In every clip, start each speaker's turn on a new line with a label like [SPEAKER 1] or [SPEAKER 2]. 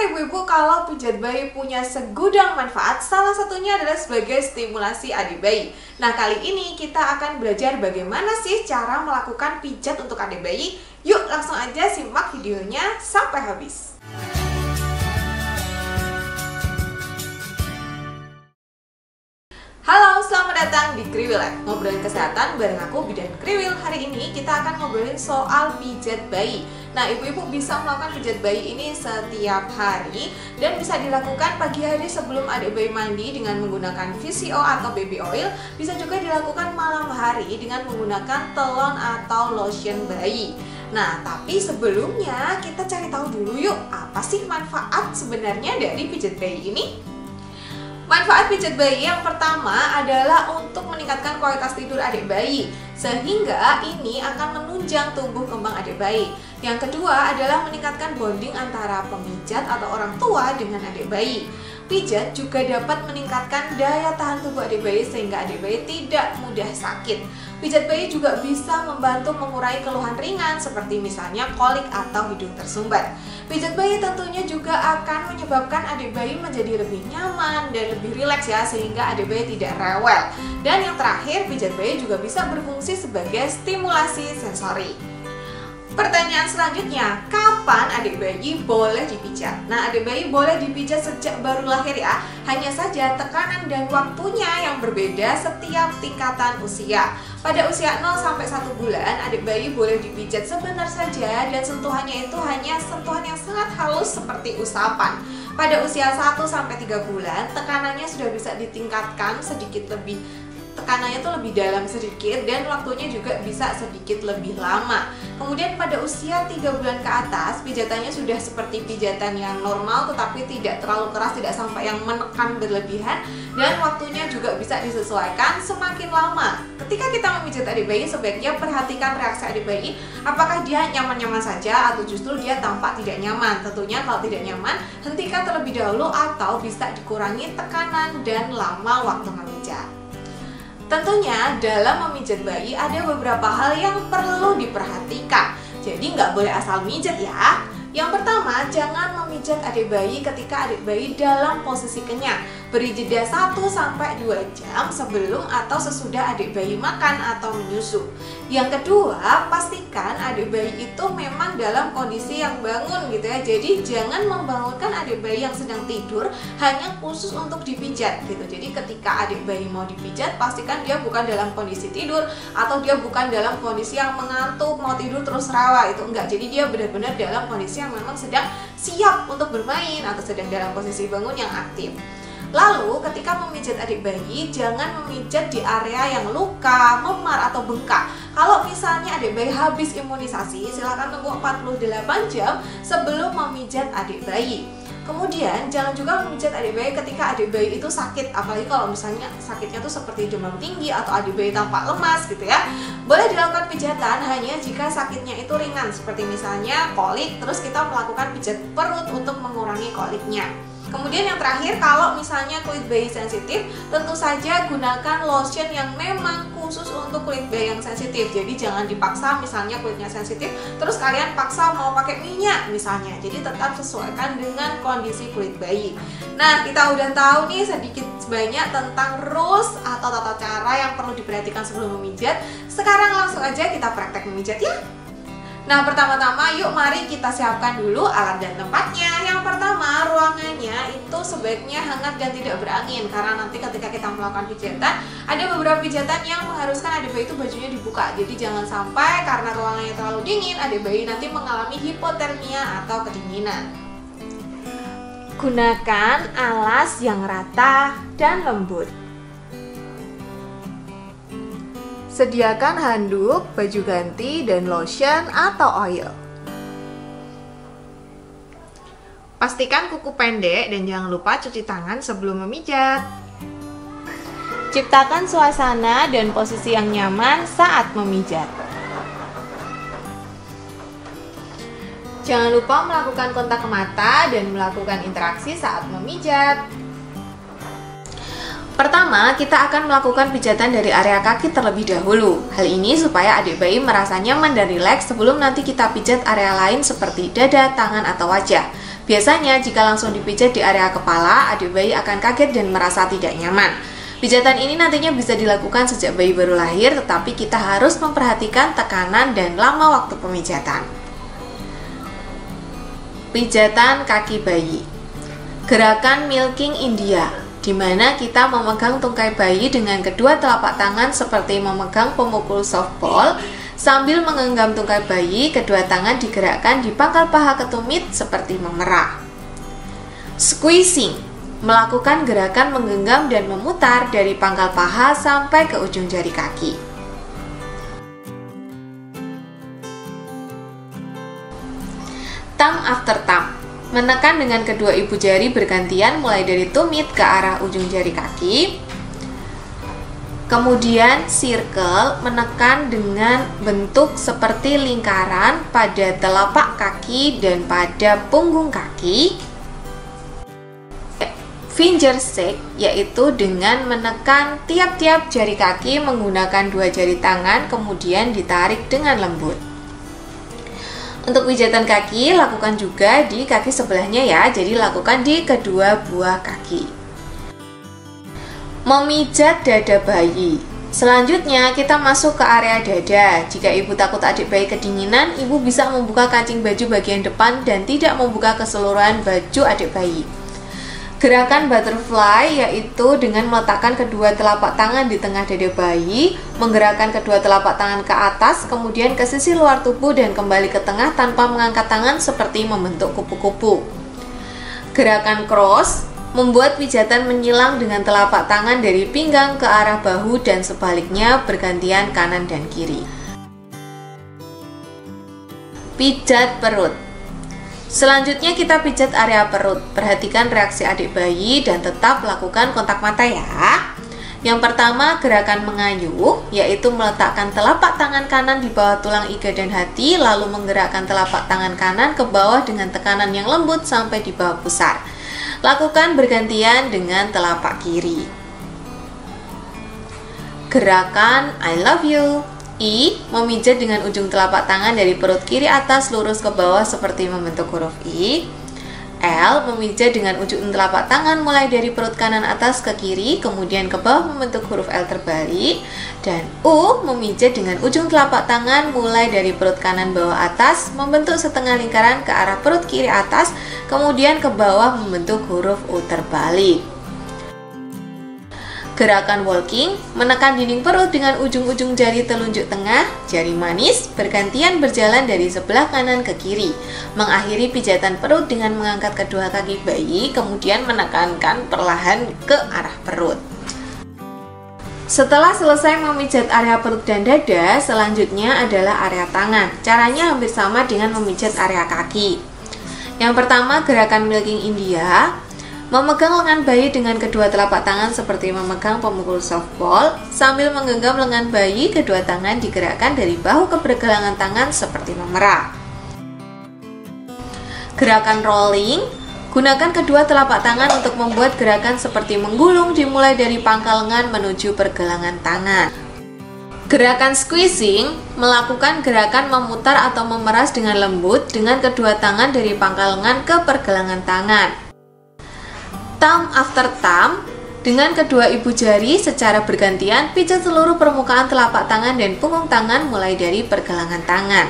[SPEAKER 1] ibu-ibu kalau pijat bayi punya segudang manfaat, salah satunya adalah sebagai stimulasi adik bayi. Nah, kali ini kita akan belajar bagaimana sih cara melakukan pijat untuk adik bayi. Yuk langsung aja simak videonya sampai habis. Halo, selamat datang di Kriwil Lab. Ngobrolin kesehatan bareng aku, Bidan Kriwil. Hari ini kita akan ngobrolin soal pijat bayi. Nah, ibu-ibu bisa melakukan pijat bayi ini setiap hari dan bisa dilakukan pagi hari sebelum adik bayi mandi dengan menggunakan VCO atau baby oil. Bisa juga dilakukan malam hari dengan menggunakan telon atau lotion bayi. Nah, tapi sebelumnya kita cari tahu dulu yuk, apa sih manfaat sebenarnya dari pijat bayi ini? Manfaat pijat bayi yang pertama adalah untuk meningkatkan kualitas tidur adik bayi, sehingga ini akan menunjang tumbuh kembang adik bayi. Yang kedua adalah meningkatkan bonding antara pemijat atau orang tua dengan adik bayi. Pijat juga dapat meningkatkan daya tahan tubuh adik bayi sehingga adik bayi tidak mudah sakit. Pijat bayi juga bisa membantu mengurangi keluhan ringan seperti misalnya kolik atau hidung tersumbat. Pijat bayi tentunya juga akan menyebabkan adik bayi menjadi lebih nyaman dan lebih rileks ya, sehingga adik bayi tidak rewel. Dan yang terakhir, pijat bayi juga bisa berfungsi sebagai stimulasi sensori. Pertanyaan selanjutnya, kapan adik bayi boleh dipijat? Nah, adik bayi boleh dipijat sejak baru lahir ya. Hanya saja tekanan dan waktunya yang berbeda setiap tingkatan usia. Pada usia 0 sampai 1 bulan, adik bayi boleh dipijat sebentar saja dan sentuhannya itu hanya sentuhan yang sangat halus seperti usapan. Pada usia 1 sampai 3 bulan, tekanannya sudah bisa ditingkatkan sedikit lebih. Tekanannya tuh lebih dalam sedikit dan waktunya juga bisa sedikit lebih lama. Kemudian pada usia 3 bulan ke atas, pijatannya sudah seperti pijatan yang normal tetapi tidak terlalu keras, tidak sampai yang menekan berlebihan, dan waktunya juga bisa disesuaikan semakin lama. Ketika kita memijat adik bayi, sebaiknya perhatikan reaksi adik bayi, apakah dia nyaman-nyaman saja atau justru dia tampak tidak nyaman. Tentunya kalau tidak nyaman, hentikan terlebih dahulu atau bisa dikurangi tekanan dan lama waktu memijat. Tentunya dalam memijat bayi ada beberapa hal yang perlu diperhatikan. Jadi nggak boleh asal mijat ya. Yang pertama, jangan memijat adik bayi ketika adik bayi dalam posisi kenyang. Beri jeda 1-2 jam sebelum atau sesudah adik bayi makan atau menyusu. Yang kedua, pastikan adik bayi itu memang dalam kondisi yang bangun gitu ya. Jadi jangan membangunkan adik bayi yang sedang tidur hanya khusus untuk dipijat gitu. Jadi ketika adik bayi mau dipijat, pastikan dia bukan dalam kondisi tidur atau dia bukan dalam kondisi yang mengantuk, mau tidur terus rawa, itu enggak. Jadi dia benar-benar dalam kondisi yang memang sedang siap untuk bermain atau sedang dalam posisi bangun yang aktif. Lalu ketika memijat adik bayi, jangan memijat di area yang luka, memar, atau bengkak. Kalau misalnya adik bayi habis imunisasi, silakan tunggu 48 jam sebelum memijat adik bayi. Kemudian jangan juga memijat adik bayi ketika adik bayi itu sakit, apalagi kalau misalnya sakitnya tuh seperti demam tinggi atau adik bayi tampak lemas gitu ya. Boleh dilakukan pijatan hanya jika sakitnya itu ringan, seperti misalnya kolik, terus kita melakukan pijat perut untuk mengurangi koliknya. Kemudian yang terakhir, kalau misalnya kulit bayi sensitif, tentu saja gunakan lotion yang memang khusus untuk kulit bayi yang sensitif. Jadi jangan dipaksa, misalnya kulitnya sensitif, terus kalian paksa mau pakai minyak misalnya. Jadi tetap sesuaikan dengan kondisi kulit bayi. Nah, kita udah tahu nih sedikit sebanyak tentang rules atau tata cara yang perlu diperhatikan sebelum memijat. Sekarang langsung aja kita praktek memijat ya. Nah, pertama-tama yuk mari kita siapkan dulu alat dan tempatnya. Yang pertama, ruangannya itu sebaiknya hangat dan tidak berangin, karena nanti ketika kita melakukan pijatan, ada beberapa pijatan yang mengharuskan adik bayi itu bajunya dibuka. Jadi jangan sampai karena ruangannya terlalu dingin, adik bayi nanti mengalami hipotermia atau kedinginan. Gunakan alas yang rata dan lembut. Sediakan handuk, baju ganti, dan lotion atau oil. Pastikan kuku pendek dan jangan lupa cuci tangan sebelum memijat. Ciptakan suasana dan posisi yang nyaman saat memijat. Jangan lupa melakukan kontak mata dan melakukan interaksi saat memijat. Pertama, kita akan melakukan pijatan dari area kaki terlebih dahulu. Hal ini supaya adik bayi merasa nyaman dan rileks sebelum nanti kita pijat area lain seperti dada, tangan, atau wajah. Biasanya jika langsung dipijat di area kepala, adik bayi akan kaget dan merasa tidak nyaman. Pijatan ini nantinya bisa dilakukan sejak bayi baru lahir, tetapi kita harus memperhatikan tekanan dan lama waktu pemijatan. Pijatan kaki bayi. Gerakan milking India, di mana kita memegang tungkai bayi dengan kedua telapak tangan seperti memegang pemukul softball. Sambil menggenggam tungkai bayi, kedua tangan digerakkan di pangkal paha ke tumit seperti memerah. Squeezing, melakukan gerakan menggenggam dan memutar dari pangkal paha sampai ke ujung jari kaki. Thumb after thumb, menekan dengan kedua ibu jari bergantian mulai dari tumit ke arah ujung jari kaki. Kemudian circle, menekan dengan bentuk seperti lingkaran pada telapak kaki dan pada punggung kaki. Finger shake, yaitu dengan menekan tiap-tiap jari kaki menggunakan dua jari tangan, kemudian ditarik dengan lembut. Untuk pijatan kaki, lakukan juga di kaki sebelahnya ya, jadi lakukan di kedua buah kaki. Memijat dada bayi. Selanjutnya kita masuk ke area dada. Jika ibu takut adik bayi kedinginan, ibu bisa membuka kancing baju bagian depan dan tidak membuka keseluruhan baju adik bayi. Gerakan butterfly yaitu dengan meletakkan kedua telapak tangan di tengah dada bayi, menggerakkan kedua telapak tangan ke atas, kemudian ke sisi luar tubuh dan kembali ke tengah tanpa mengangkat tangan seperti membentuk kupu-kupu. Gerakan cross, membuat pijatan menyilang dengan telapak tangan dari pinggang ke arah bahu dan sebaliknya bergantian kanan dan kiri. Pijat perut. Selanjutnya kita pijat area perut. Perhatikan reaksi adik bayi dan tetap lakukan kontak mata ya. Yang pertama, gerakan mengayuh, yaitu meletakkan telapak tangan kanan di bawah tulang iga dan hati, lalu menggerakkan telapak tangan kanan ke bawah dengan tekanan yang lembut sampai di bawah pusar. Lakukan bergantian dengan telapak kiri. Gerakan I love you. I, memijat dengan ujung telapak tangan dari perut kiri atas lurus ke bawah seperti membentuk huruf I. L, memijat dengan ujung telapak tangan mulai dari perut kanan atas ke kiri, kemudian ke bawah membentuk huruf L terbalik. Dan U, memijat dengan ujung telapak tangan mulai dari perut kanan bawah atas, membentuk setengah lingkaran ke arah perut kiri atas, kemudian ke bawah membentuk huruf U terbalik. Gerakan walking, menekan dinding perut dengan ujung-ujung jari telunjuk tengah, jari manis, bergantian berjalan dari sebelah kanan ke kiri. Mengakhiri pijatan perut dengan mengangkat kedua kaki bayi, kemudian menekankan perlahan ke arah perut. Setelah selesai memijat area perut dan dada, selanjutnya adalah area tangan. Caranya hampir sama dengan memijat area kaki. Yang pertama, gerakan milking India. Memegang lengan bayi dengan kedua telapak tangan seperti memegang pemukul softball. Sambil menggenggam lengan bayi, kedua tangan digerakkan dari bahu ke pergelangan tangan seperti memerah. Gerakan rolling, gunakan kedua telapak tangan untuk membuat gerakan seperti menggulung dimulai dari pangkal lengan menuju pergelangan tangan. Gerakan squeezing, melakukan gerakan memutar atau memeras dengan lembut dengan kedua tangan dari pangkal lengan ke pergelangan tangan. Thumb after thumb, dengan kedua ibu jari secara bergantian pijat seluruh permukaan telapak tangan dan punggung tangan mulai dari pergelangan tangan.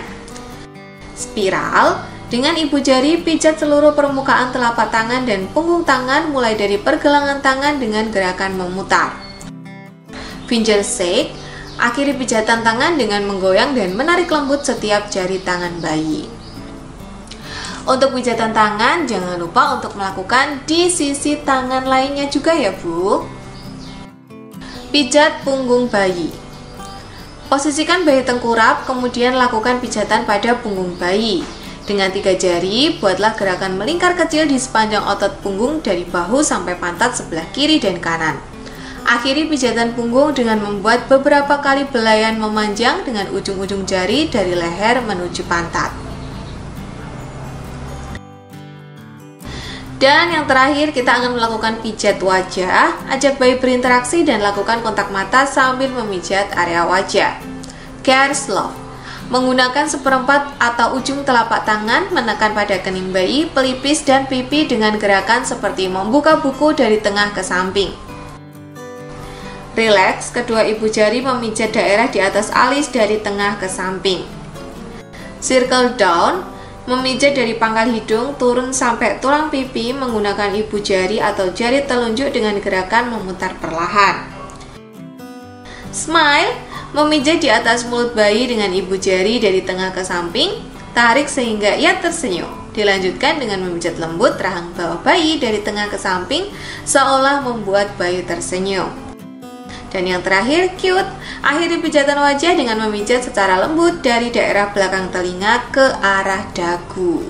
[SPEAKER 1] Spiral, dengan ibu jari pijat seluruh permukaan telapak tangan dan punggung tangan mulai dari pergelangan tangan dengan gerakan memutar. Finger shake, akhiri pijatan tangan dengan menggoyang dan menarik lembut setiap jari tangan bayi. Untuk pijatan tangan, jangan lupa untuk melakukan di sisi tangan lainnya juga ya Bu. Pijat punggung bayi. Posisikan bayi tengkurap, kemudian lakukan pijatan pada punggung bayi. Dengan 3 jari, buatlah gerakan melingkar kecil di sepanjang otot punggung dari bahu sampai pantat sebelah kiri dan kanan. Akhiri pijatan punggung dengan membuat beberapa kali belayan memanjang dengan ujung-ujung jari dari leher menuju pantat. Dan yang terakhir, kita akan melakukan pijat wajah. Ajak bayi berinteraksi dan lakukan kontak mata sambil memijat area wajah. Cares love, Menggunakan seperempat atau ujung telapak tangan menekan pada kening bayi, pelipis, dan pipi dengan gerakan seperti membuka buku dari tengah ke samping. Rileks, kedua ibu jari memijat daerah di atas alis dari tengah ke samping. Circle down, memijat dari pangkal hidung turun sampai tulang pipi menggunakan ibu jari atau jari telunjuk dengan gerakan memutar perlahan. Smile, memijat di atas mulut bayi dengan ibu jari dari tengah ke samping, tarik sehingga ia tersenyum. Dilanjutkan dengan memijat lembut rahang bawah bayi dari tengah ke samping, seolah membuat bayi tersenyum. Dan yang terakhir, cute, akhiri pijatan wajah dengan memijat secara lembut dari daerah belakang telinga ke arah dagu.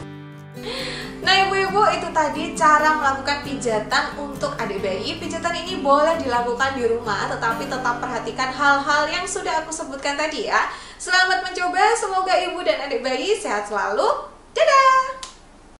[SPEAKER 1] Nah ibu-ibu, itu tadi cara melakukan pijatan untuk adik bayi. Pijatan ini boleh dilakukan di rumah, tetapi tetap perhatikan hal-hal yang sudah aku sebutkan tadi ya. Selamat mencoba, semoga ibu dan adik bayi sehat selalu. Dadah!